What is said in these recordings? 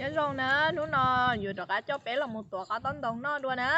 nhớ rồi nè nó nè vừa được cả cho bé là một tuổi có tấn đồng nó đùa nè.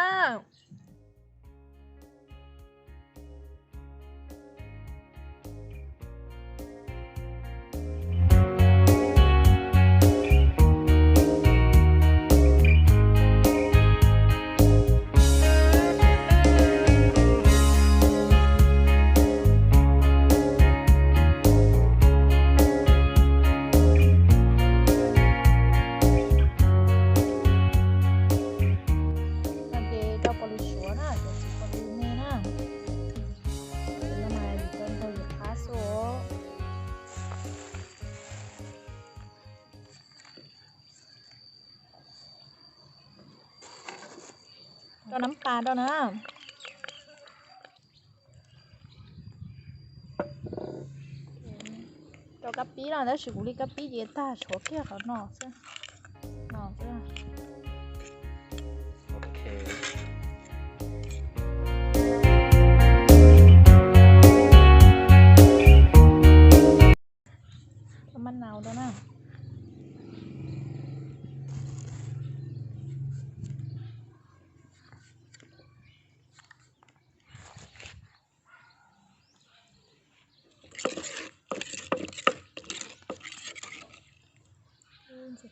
Cho nắm pà đó nè. Cho cà pí là đã xử lý cà pí gì ta số kia khó nọ chứ. Nọ chứ. Ok. Cho măng nào đó nè.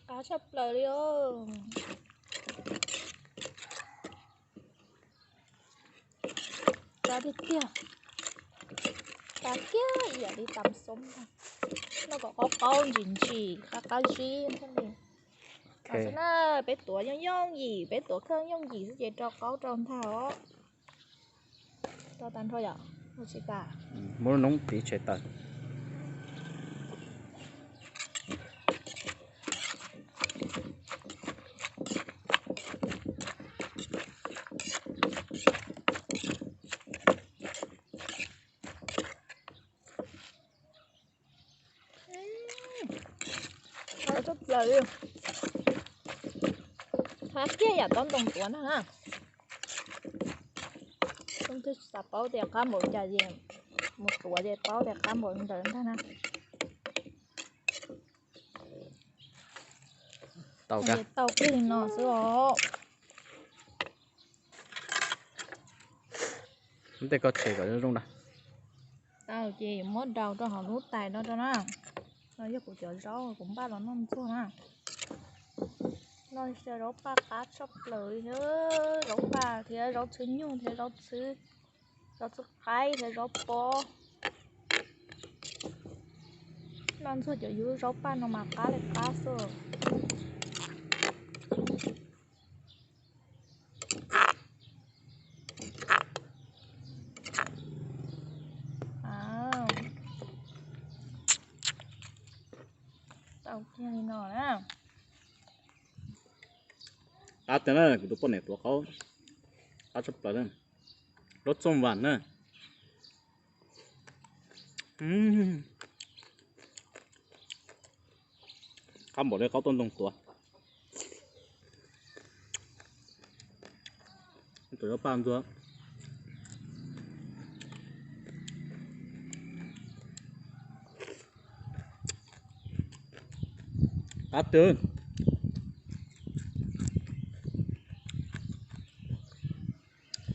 Cá sắp lời đi ơi. Cá đi kia. Cá kia giờ đi tắm sống thôi. Nó có con gì cá gì thế này. Ở nó bé tuổi nhông gì bé tuổi khơi nhông gì sẽ cho có trong thảo cho tan thôi ạ. Không chỉ cả. Muốn nóng tí chạy tận. Rất là yêu. Thác kia nhà tóm đồng tuấn ha. Không thích sạp báo thì cá một trà gì. Một tuổi thì báo thì cá một đến thế nào. Tàu cá. Tàu kia thì nó sẽ có. Chúng ta có thể gọi nó luôn nào. Tao chỉ mất đầu cho họ nút tài đó cho nó. Nó giúp của chợ rau cũng ba lần nó xuống ha. Nó sẽ rau ba cá sắp lời nữa. Rau ba thì rau chữ nhung thì rau chữ khai thì rau bò. Nó sẽ cho dưới rau ba nó mà cá lại cá sơ. Tao kia thì nó nè. Cá tên là cái đồ này đồ khó. Cá sắp lời đó. Rốt xôm vàng nè. Cá bỏ đây có tôn đồng tuổi. Tuổi nó pan rồi. Cá tư.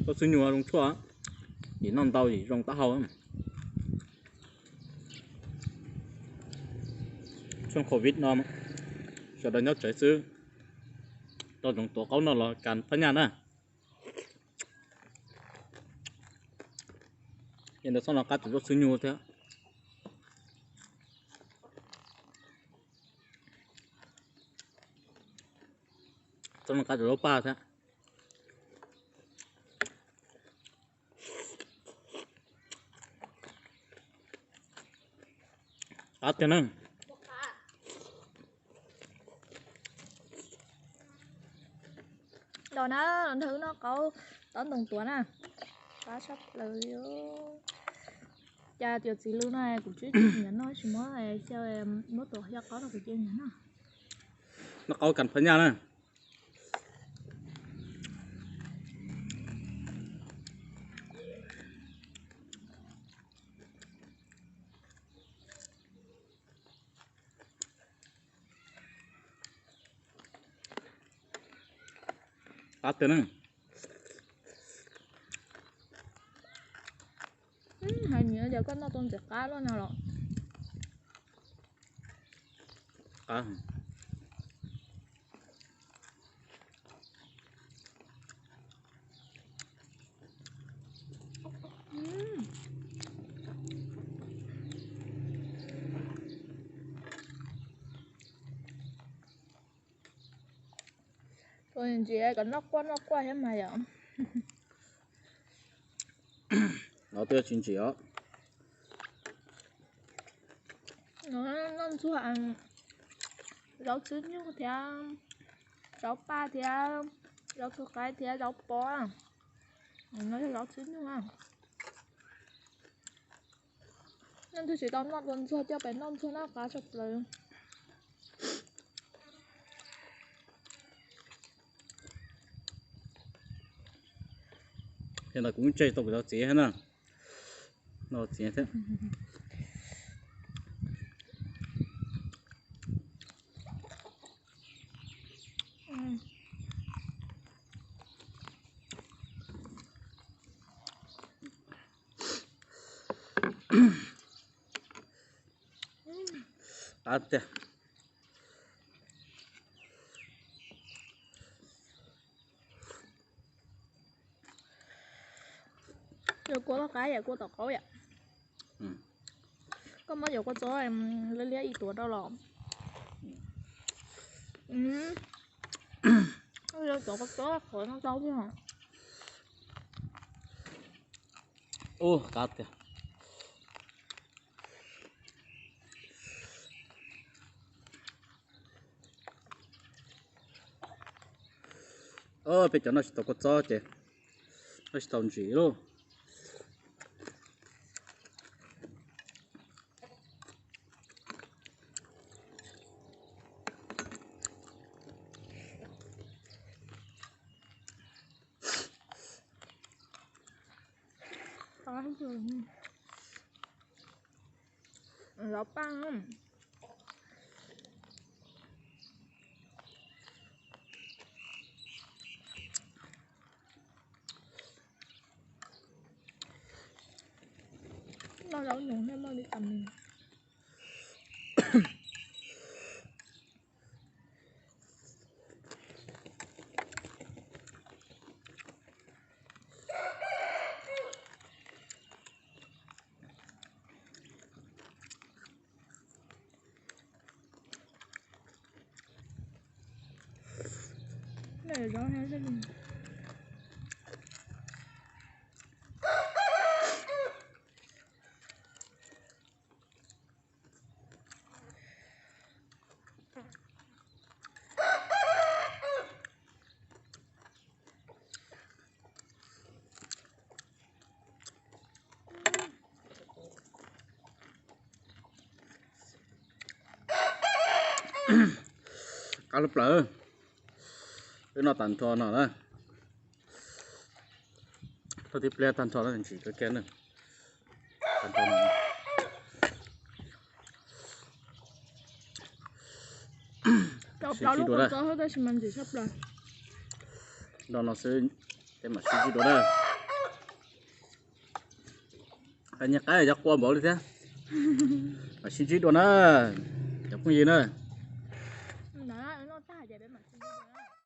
Có suy nhua trong chua. Chỉ non tàu gì trong tá hầu. Trong Covid nó mà. Cho đó nhớ trái sư. Tao trong tổ cáo nó là càn phân nhà nè. Hiện tại sao nó cá tự do suy nhua thế. Sao nó cá tự do ba thế. Cá tiền nè. Rồi nó thứ nó có tấn đồng tuấn à. Cá sắp lời vô. Cha tiểu gì lưu này cũng chứ nhắn nói chỉ mới này sao em mới tuổi cho có được cái chuyện nhắn à. Nó có cần phân nhà nè. cá tiền nữa. Hình như giờ có nó tôm chả cá luôn nào rồi. Cá. Rồi chị ấy còn nó quá hết mà vậy. Nó tiêu chín chỉ á. Nó chú ăn rau trứng như thế, rau ba thế, rau củ cái thế, rau bò. Nó là rau trứng đúng không? nên tôi chỉ tao nó luôn cho bé non cho nó cá chục lời. Hiện tại cũng chơi tàu nó chế hết nè. Nó chế thế. Cá tiền. Rồi cô nó cái vậy cô tao có vậy. Có mấy giờ có chó em lấy ít tuổi đâu lắm. Rồi chỗ có chó khỏi nó đâu chứ hả? Ô, cá tiền. Bây giờ nó sẽ có chó chứ. Nó sẽ tàu chỉ luôn. Có rồi. Nó băng. Nó nấu nướng nên nó đi tầm mình. Này là rau heo cho mình. Cá lúp lỡ. Cái nó tàn thò nó đó. Thôi tiếp lên tàn thò nó chỉ cái kén nữa. Tàn thò nó. Đó lúc con chó hết đây thì mình chỉ sắp rồi. Đó nó sẽ cái mà suy đó đó. Cái nhà cái là qua bỏ đi thế. Mà suy đó nữa. Chẳng có gì nữa.